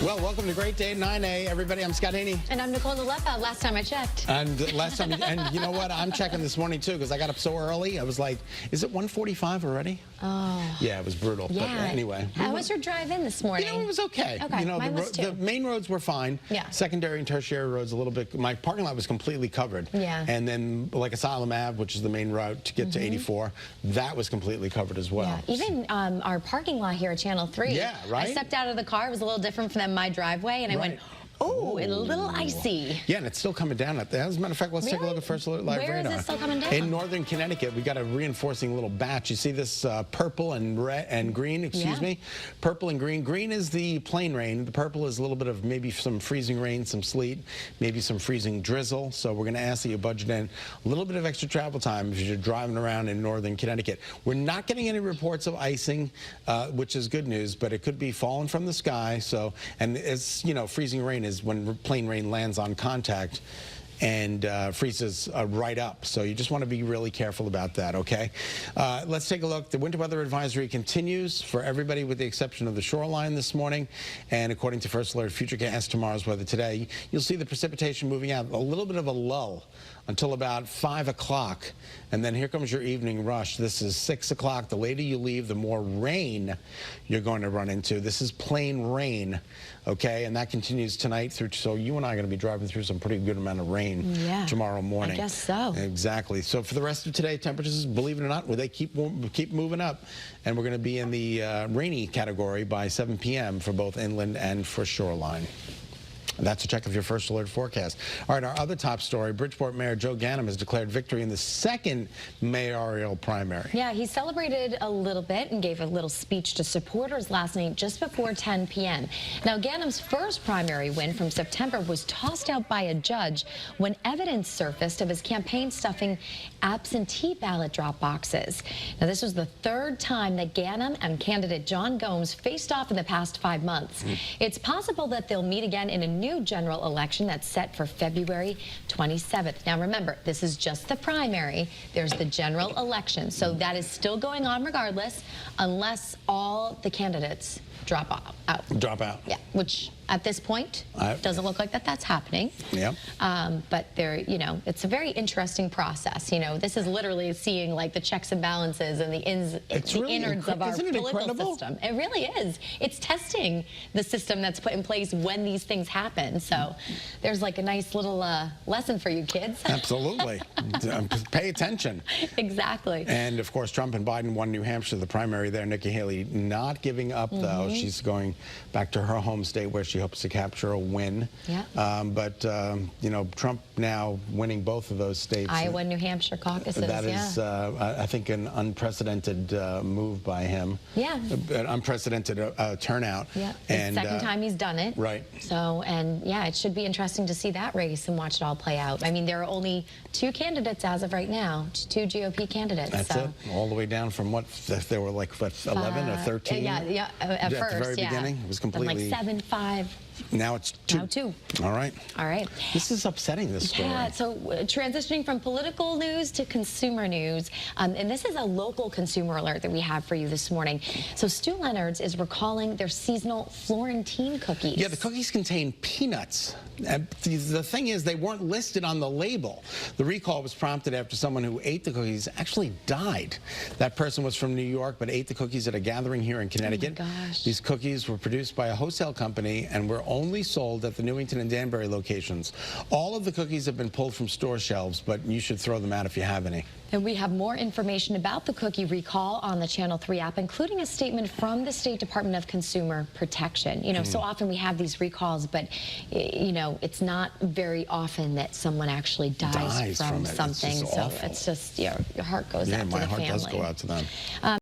Well, welcome to Great Day at 9A, everybody. I'm Scott Haney. And I'm Nicole and Scot. Last time I checked. And last time, and you know what? I'm checking this morning too because I got up so early. I was like, is it 1:45 already? Oh. Yeah, it was brutal. Yeah. But anyway. How was your drive in this morning? You know, it was okay. Okay, You know, mine was too. the main roads were fine. Yeah. Secondary and tertiary roads a little bit. My parking lot was completely covered. Yeah. And then like Asylum Ave, which is the main route to get to 84, that was completely covered as well. Yeah. Even our parking lot here at Channel 3. Yeah, right? I stepped out of the car. It was a little different from my driveway, and I went, oh, a little icy. Yeah, and it's still coming down up there. As a matter of fact, let's take a look at First Alert Live Where radar. is it still coming down? In northern Connecticut, we got a reinforcing little batch. You see this purple and red and green, excuse me? Purple and green. Green is the plain rain. The purple is a little bit of maybe some freezing rain, some sleet, maybe some freezing drizzle. So we're going to ask that you budget in a little bit of extra travel time if you're driving around in northern Connecticut. We're not getting any reports of icing, which is good news, but it could be falling from the sky. So, and it's, you know, freezing rain is when plain rain lands on contact and freezes right up. So you just want to be really careful about that, okay? Let's take a look. The winter weather advisory continues for everybody with the exception of the shoreline this morning. And according to First Alert Futurecast, tomorrow's weather today, you'll see the precipitation moving out. A little bit of a lull until about 5 o'clock. And then here comes your evening rush. This is 6 o'clock. The later you leave, the more rain you're going to run into. This is plain rain, okay? And that continues tonight through, so you and I are going to be driving through some pretty good amount of rain tomorrow morning. I guess so. Exactly. So for the rest of today, temperatures, believe it or not, they keep moving up. And we're going to be in the rainy category by 7 p.m. for both inland and for shoreline. That's a check of your First Alert forecast. All right, our other top story, Bridgeport Mayor Joe Ganim has declared victory in the second mayoral primary. Yeah, he celebrated a little bit and gave a little speech to supporters last night just before 10 p.m. Now, Ganim's first primary win from September was tossed out by a judge when evidence surfaced of his campaign stuffing absentee ballot drop boxes. Now, this was the third time that Ganim and candidate John Gomes faced off in the past 5 months. It's possible that they'll meet again in a new general election that's set for February 27th. Now remember, this is just the primary. There's the general election. So that is still going on regardless, unless all the candidates drop out. Drop out. Yeah, which at this point doesn't look like that's happening. Yeah. But there, you know, it's a very interesting process. You know, this is literally seeing like the checks and balances and the innards of our political system. It really is. It's testing the system that's put in place when these things happen. So there's like a nice little lesson for you kids. Absolutely. Pay attention. Exactly. And of course, Trump and Biden won New Hampshire, the primary there. Nikki Haley not giving up, though. She's going back to her home state where she hopes to capture a win. Yeah. You know, Trump now winning both of those states. Iowa, New Hampshire caucuses. That is, I think, an unprecedented move by him. Yeah. An unprecedented turnout. Yeah. And second time he's done it. Right. So, and yeah, it should be interesting to see that race and watch it all play out. I mean, there are only 2 candidates as of right now, 2 GOP candidates. That's it. All the way down from what, there were like, what, 11 or 13? Yeah, at first, at the very beginning, it was completely. Then like 7, 5. Now it's 2. Now 2. All right. All right. This is upsetting, this story. Yeah, so transitioning from political news to consumer news, and this is a local consumer alert that we have for you this morning. So Stu Leonard's is recalling their seasonal Florentine cookies. Yeah, the cookies contain peanuts. The thing is, they weren't listed on the label. The recall was prompted after someone who ate the cookies actually died. That person was from New York, but ate the cookies at a gathering here in Connecticut. Oh my gosh. These cookies were produced by a wholesale company and were only sold at the Newington and Danbury locations. All of the cookies have been pulled from store shelves, but you should throw them out if you have any. And we have more information about the cookie recall on the Channel 3 app, including a statement from the State Department of Consumer Protection. You know, so often we have these recalls, but, you know, it's not very often that someone actually dies from something. So it's just, your heart goes out to the family. Yeah, my heart does go out to them.